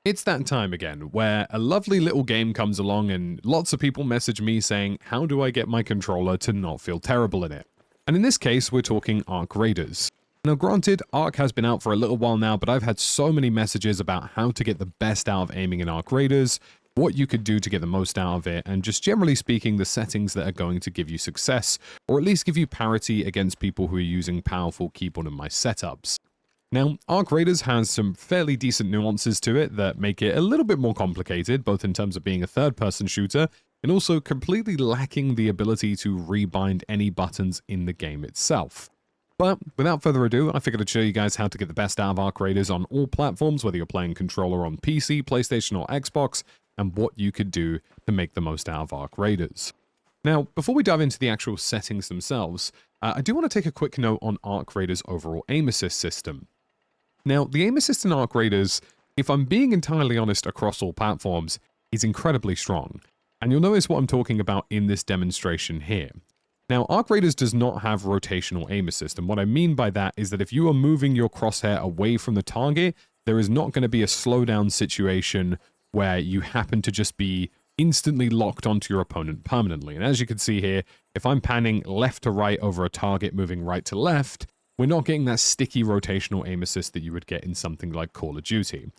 It's that time again, where a lovely little game comes along and lots of people message me saying, how do I get my controller to not feel terrible in it? And in this case, we're talking Arc Raiders. Now granted, Arc has been out for a little while now, but I've had so many messages about how to get the best out of aiming in Arc Raiders, what you could do to get the most out of it, and just generally speaking, the settings that are going to give you success, or at least give you parity against people who are using powerful keyboard and mice setups. Now, Arc Raiders has some fairly decent nuances to it that make it a little bit more complicated, both in terms of being a third-person shooter, and also completely lacking the ability to rebind any buttons in the game itself. But without further ado, I figured I'd show you guys how to get the best out of Arc Raiders on all platforms, whether you're playing controller on PC, PlayStation, or Xbox, and what you could do to make the most out of Arc Raiders. Now, before we dive into the actual settings themselves, I do want to take a quick note on Arc Raiders' overall aim assist system. Now, the aim assist in Arc Raiders, if I'm being entirely honest across all platforms, is incredibly strong. And you'll notice what I'm talking about in this demonstration here. Now, Arc Raiders does not have rotational aim assist, and what I mean by that is that if you are moving your crosshair away from the target, there is not going to be a slowdown situation where you happen to just be instantly locked onto your opponent permanently. And as you can see here, if I'm panning left to right over a target moving right to left, we're not getting that sticky rotational aim assist that you would get in something like Call of Duty.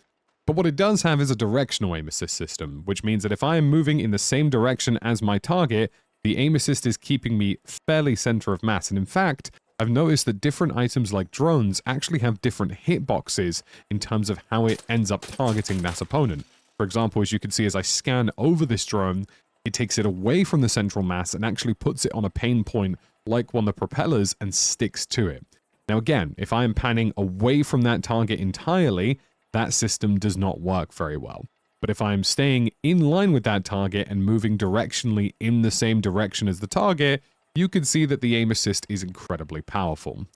But what it does have is a directional aim assist system, which means that if I am moving in the same direction as my target, the aim assist is keeping me fairly center of mass. And in fact, I've noticed that different items like drones actually have different hitboxes in terms of how it ends up targeting that opponent. For example, as you can see, as I scan over this drone, it takes it away from the central mass and actually puts it on a pain point like one of the propellers and sticks to it. Now again, if I am panning away from that target entirely, that system does not work very well. But if I'm staying in line with that target and moving directionally in the same direction as the target, you can see that the aim assist is incredibly powerful.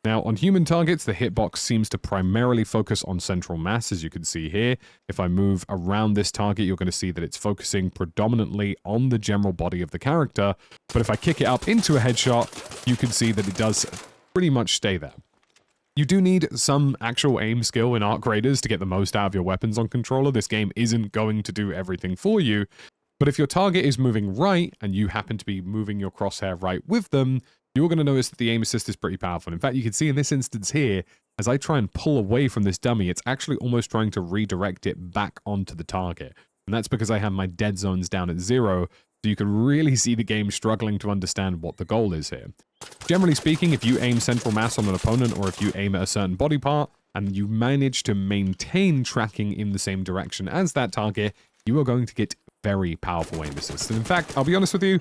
Now, on human targets, the hitbox seems to primarily focus on central mass, as you can see here. If I move around this target, you're going to see that it's focusing predominantly on the general body of the character. But if I kick it up into a headshot, you can see that it does pretty much stay there. You do need some actual aim skill in Arc Raiders to get the most out of your weapons on controller. This game isn't going to do everything for you, but if your target is moving right and you happen to be moving your crosshair right with them, you're going to notice that the aim assist is pretty powerful. In fact, you can see in this instance here, as I try and pull away from this dummy, it's actually almost trying to redirect it back onto the target. And that's because I have my dead zones down at 0, so you can really see the game struggling to understand what the goal is here. Generally speaking, if you aim central mass on an opponent or if you aim at a certain body part and you manage to maintain tracking in the same direction as that target, you are going to get very powerful aim assist. And in fact, I'll be honest with you,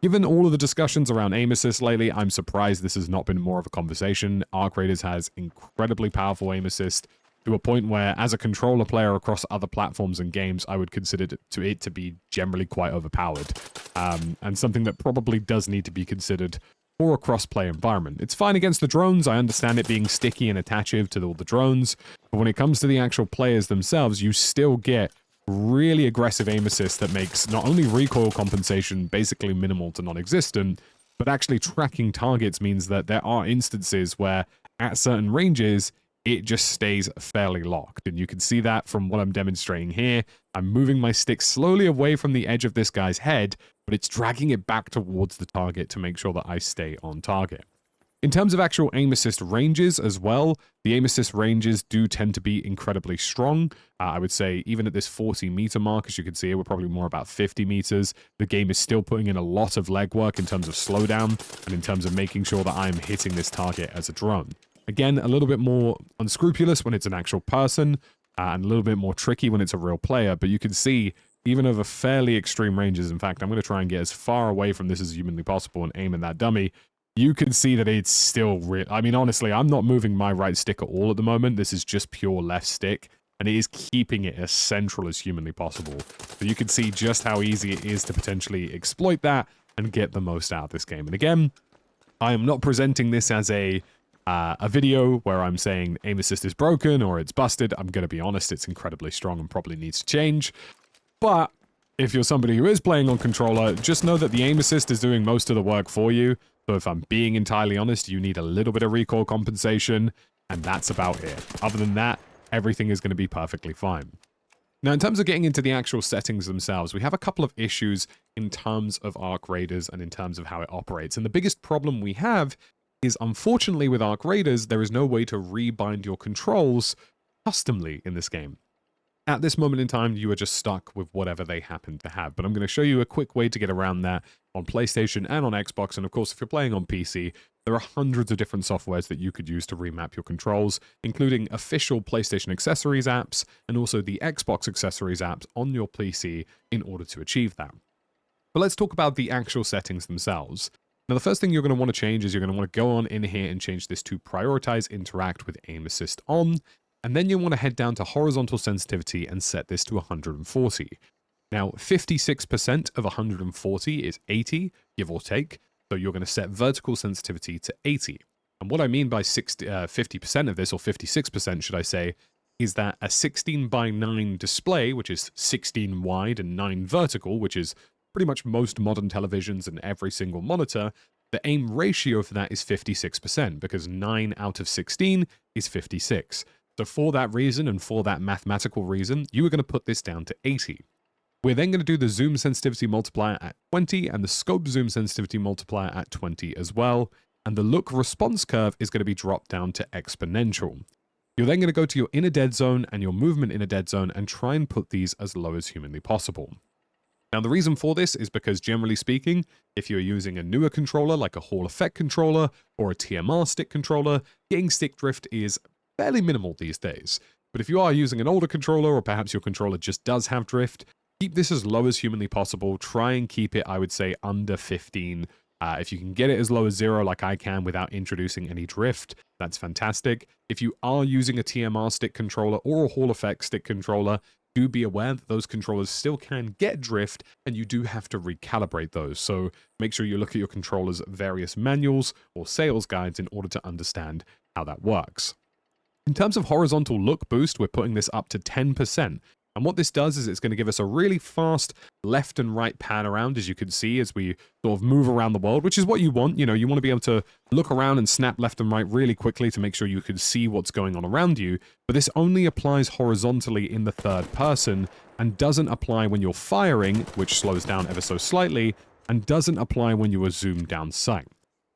given all of the discussions around aim assist lately, I'm surprised this has not been more of a conversation. Arc Raiders has incredibly powerful aim assist to a point where, as a controller player across other platforms and games, I would consider it to be generally quite overpowered, and something that probably does need to be considered for a cross-play environment. It's fine against the drones. I understand it being sticky and attactive to all the drones, but when it comes to the actual players themselves, you still get really aggressive aim assist that makes not only recoil compensation basically minimal to non-existent, but actually tracking targets means that there are instances where at certain ranges, it just stays fairly locked. And you can see that from what I'm demonstrating here. I'm moving my stick slowly away from the edge of this guy's head, but it's dragging it back towards the target to make sure that I stay on target. In terms of actual aim assist ranges as well, the aim assist ranges do tend to be incredibly strong. I would say even at this 40-meter mark, as you can see here, we're probably more about 50 meters. The game is still putting in a lot of legwork in terms of slowdown and in terms of making sure that I'm hitting this target as a drone. Again, a little bit more unscrupulous when it's an actual person, and a little bit more tricky when it's a real player, but you can see even over fairly extreme ranges. In fact, I'm going to try and get as far away from this as humanly possible and aim at that dummy. You can see that it's still real. I mean, honestly, I'm not moving my right stick at all at the moment. This is just pure left stick, and it is keeping it as central as humanly possible. So you can see just how easy it is to potentially exploit that and get the most out of this game. And again, I am not presenting this as a video where I'm saying aim assist is broken or it's busted. I'm going to be honest, it's incredibly strong and probably needs to change. But if you're somebody who is playing on controller, just know that the aim assist is doing most of the work for you. So if I'm being entirely honest, you need a little bit of recoil compensation, and that's about it. Other than that, everything is going to be perfectly fine. Now, in terms of getting into the actual settings themselves, we have a couple of issues in terms of Arc Raiders and in terms of how it operates. And the biggest problem we have is, unfortunately, with Arc Raiders, there is no way to rebind your controls customly in this game. At this moment in time, you are just stuck with whatever they happen to have. But I'm going to show you a quick way to get around that on PlayStation and on Xbox. And of course, if you're playing on PC, there are hundreds of different softwares that you could use to remap your controls, including official PlayStation accessories apps and also the Xbox accessories apps on your PC in order to achieve that. But let's talk about the actual settings themselves. Now, the first thing you're going to want to change is you're going to want to go on in here and change this to prioritize interact with aim assist on. And then you want to head down to horizontal sensitivity and set this to 140. Now, 56% of 140 is 80, give or take. So you're going to set vertical sensitivity to 80. And what I mean by 50% of this, or 56% should I say, is that a 16:9 display, which is 16 wide and 9 vertical, which is pretty much most modern televisions and every single monitor, the aim ratio for that is 56%, because 9 out of 16 is 56. So for that reason, and for that mathematical reason, you are going to put this down to 80. We're then going to do the zoom sensitivity multiplier at 20 and the scope zoom sensitivity multiplier at 20 as well. And the look response curve is going to be dropped down to exponential. You're then going to go to your inner dead zone and your movement inner dead zone and try and put these as low as humanly possible. Now, the reason for this is because, generally speaking, if you're using a newer controller like a Hall Effect controller or a TMR stick controller, getting stick drift is fairly minimal these days. But if you are using an older controller, or perhaps your controller just does have drift, keep this as low as humanly possible. Try and keep it, I would say, under 15. If you can get it as low as 0 like I can without introducing any drift, that's fantastic. If you are using a TMR stick controller or a Hall Effect stick controller, do be aware that those controllers still can get drift, and you do have to recalibrate those. So make sure you look at your controller's various manuals or sales guides in order to understand how that works. In terms of horizontal look boost, we're putting this up to 10%. And what this does is it's going to give us a really fast left and right pan around, as you can see, as we sort of move around the world, which is what you want. You know, you want to be able to look around and snap left and right really quickly to make sure you can see what's going on around you. But this only applies horizontally in the third person and doesn't apply when you're firing, which slows down ever so slightly, and doesn't apply when you are zoomed down sight.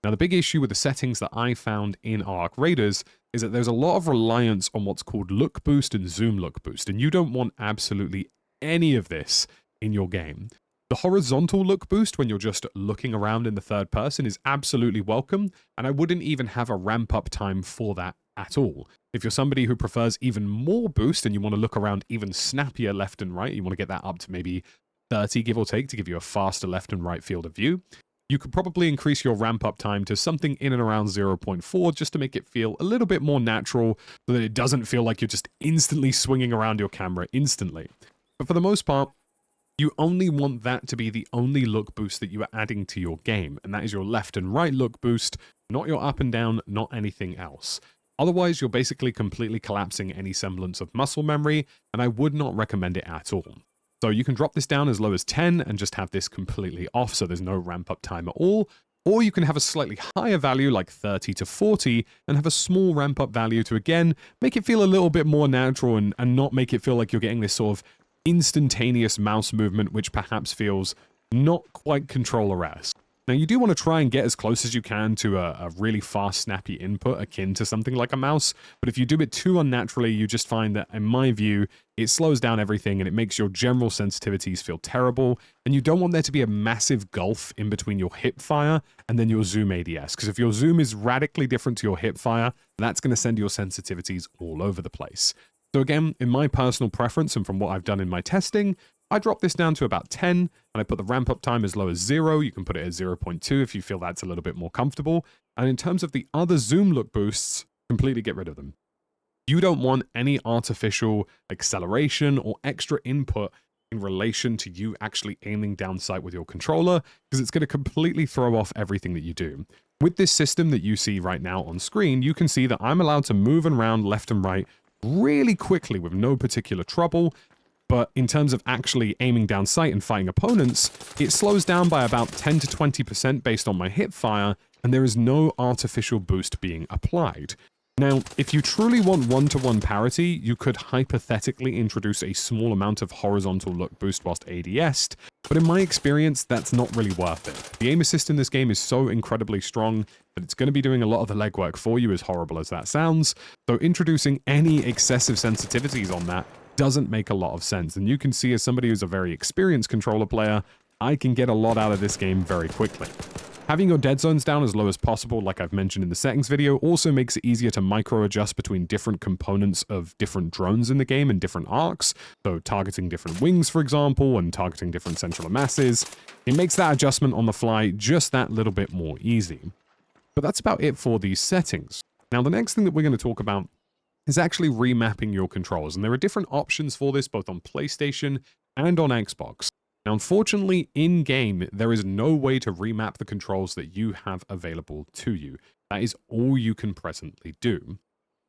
Now, the big issue with the settings that I found in Arc Raiders is that there's a lot of reliance on what's called look boost and zoom look boost, and you don't want absolutely any of this in your game. The horizontal look boost, when you're just looking around in the third person, is absolutely welcome, and I wouldn't even have a ramp up time for that at all. If you're somebody who prefers even more boost and you want to look around even snappier left and right, you want to get that up to maybe 30, give or take, to give you a faster left and right field of view, you could probably increase your ramp-up time to something in and around 0.4 just to make it feel a little bit more natural so that it doesn't feel like you're just instantly swinging around your camera instantly. But for the most part, you only want that to be the only look boost that you are adding to your game, and that is your left and right look boost, not your up and down, not anything else. Otherwise, you're basically completely collapsing any semblance of muscle memory, and I would not recommend it at all. So you can drop this down as low as 10 and just have this completely off so there's no ramp up time at all. Or you can have a slightly higher value like 30 to 40 and have a small ramp up value to, again, make it feel a little bit more natural and not make it feel like you're getting this sort of instantaneous mouse movement, which perhaps feels not quite controller-esque. Now, you do want to try and get as close as you can to a really fast, snappy input akin to something like a mouse, but if you do it too unnaturally, you just find that, in my view, it slows down everything and it makes your general sensitivities feel terrible, and you don't want there to be a massive gulf in between your hip fire and then your zoom ADS, because if your zoom is radically different to your hip fire, that's going to send your sensitivities all over the place. So again, in my personal preference and from what I've done in my testing, I drop this down to about 10, and I put the ramp-up time as low as 0. You can put it at 0.2 if you feel that's a little bit more comfortable. And in terms of the other zoom look boosts, completely get rid of them. You don't want any artificial acceleration or extra input in relation to you actually aiming down sight with your controller, because it's going to completely throw off everything that you do. With this system that you see right now on screen, you can see that I'm allowed to move around left and right really quickly with no particular trouble. But in terms of actually aiming down sight and fighting opponents, it slows down by about 10 to 20% based on my hip fire, and there is no artificial boost being applied. Now, if you truly want one-to-one parity, you could hypothetically introduce a small amount of horizontal look boost whilst ADS'd, but in my experience, that's not really worth it. The aim assist in this game is so incredibly strong that it's going to be doing a lot of the legwork for you, as horrible as that sounds, so introducing any excessive sensitivities on that doesn't make a lot of sense. And you can see, as somebody who's a very experienced controller player, I can get a lot out of this game very quickly. Having your dead zones down as low as possible, like I've mentioned in the settings video, also makes it easier to micro-adjust between different components of different drones in the game and different arcs. So targeting different wings, for example, and targeting different central masses. It makes that adjustment on the fly just that little bit more easy. But that's about it for these settings. Now, the next thing that we're going to talk about is actually remapping your controls. And there are different options for this, both on PlayStation and on Xbox. Now, unfortunately, in-game, there is no way to remap the controls that you have available to you. That is all you can presently do.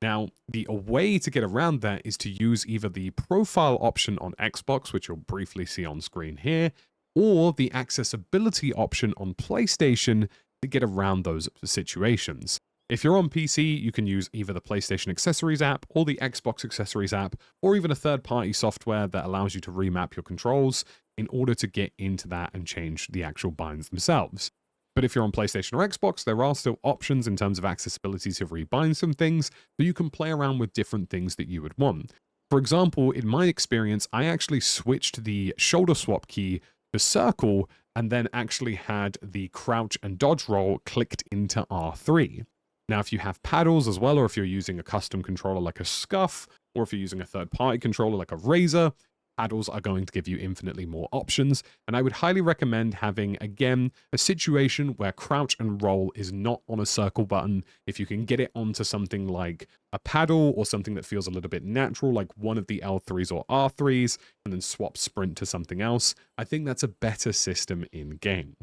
Now, the way to get around that is to use either the profile option on Xbox, which you'll briefly see on screen here, or the accessibility option on PlayStation to get around those situations. If you're on PC, you can use either the PlayStation Accessories app or the Xbox Accessories app, or even a third-party software that allows you to remap your controls in order to get into that and change the actual binds themselves. But if you're on PlayStation or Xbox, there are still options in terms of accessibility to rebind some things, so you can play around with different things that you would want. For example, in my experience, I actually switched the shoulder swap key to circle and then actually had the crouch and dodge roll clicked into R3. Now, if you have paddles as well, or if you're using a custom controller like a Scuff, or if you're using a third-party controller like a Razer, paddles are going to give you infinitely more options, and I would highly recommend having, again, a situation where crouch and roll is not on a circle button. If you can get it onto something like a paddle or something that feels a little bit natural, like one of the L3s or R3s, and then swap sprint to something else, I think that's a better system in-game.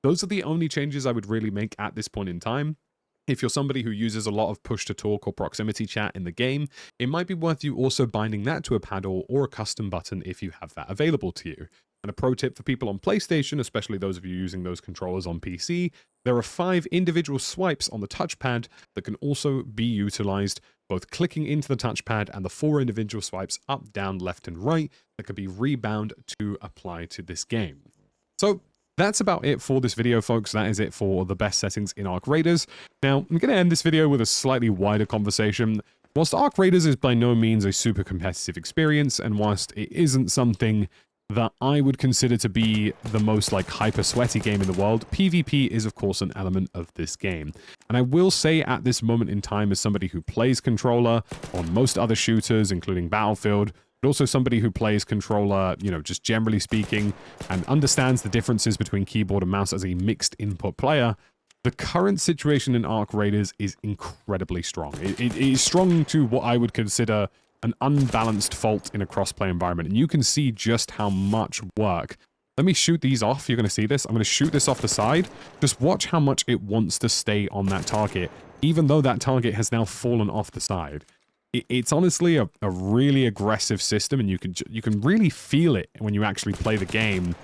Those are the only changes I would really make at this point in time. If you're somebody who uses a lot of push-to-talk or proximity chat in the game, it might be worth you also binding that to a paddle or a custom button if you have that available to you. And a pro tip for people on PlayStation, especially those of you using those controllers on PC, there are 5 individual swipes on the touchpad that can also be utilized, both clicking into the touchpad and the 4 individual swipes up, down, left, and right that can be rebound to apply to this game. So that's about it for this video, folks. That is it for the best settings in Arc Raiders. Now, I'm going to end this video with a slightly wider conversation. Whilst Arc Raiders is by no means a super competitive experience, and whilst it isn't something that I would consider to be the most hyper sweaty game in the world, PvP is of course an element of this game. And I will say at this moment in time, as somebody who plays controller on most other shooters, including Battlefield, but also somebody who plays controller, just generally speaking, and understands the differences between keyboard and mouse as a mixed input player, the current situation in Arc Raiders is incredibly strong. It is strong to what I would consider an unbalanced fault in a crossplay environment, and you can see just how much work. Let me shoot these off. You're going to see this. I'm going to shoot this off the side. Just watch how much it wants to stay on that target, even though that target has now fallen off the side. It's honestly a really aggressive system, and you can really feel it when you actually play the game,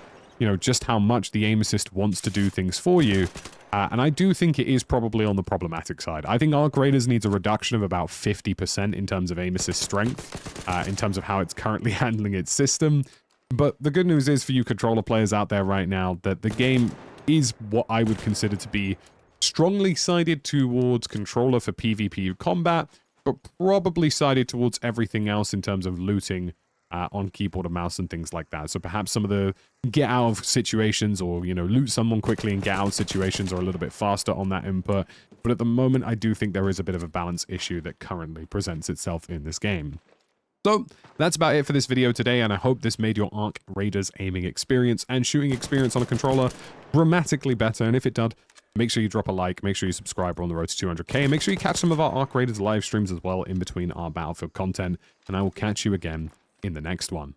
just how much the aim assist wants to do things for you. And I do think it is probably on the problematic side. I think Arc Raiders needs a reduction of about 50% in terms of aim assist strength, in terms of how it's currently handling its system. But the good news is for you controller players out there right now that the game is what I would consider to be strongly sided towards controller for PvP combat, but probably sided towards everything else in terms of looting on keyboard and mouse and things like that. So perhaps some of the get out of situations, or, loot someone quickly and get out situations are a little bit faster on that input. But at the moment, I do think there is a bit of a balance issue that currently presents itself in this game. So that's about it for this video today, and I hope this made your Arc Raiders aiming experience and shooting experience on a controller dramatically better. And if it did, make sure you drop a like, make sure you subscribe. We're on the road to 200k, and make sure you catch some of our Arc Raiders live streams as well in between our Battlefield content. And I will catch you again in the next one.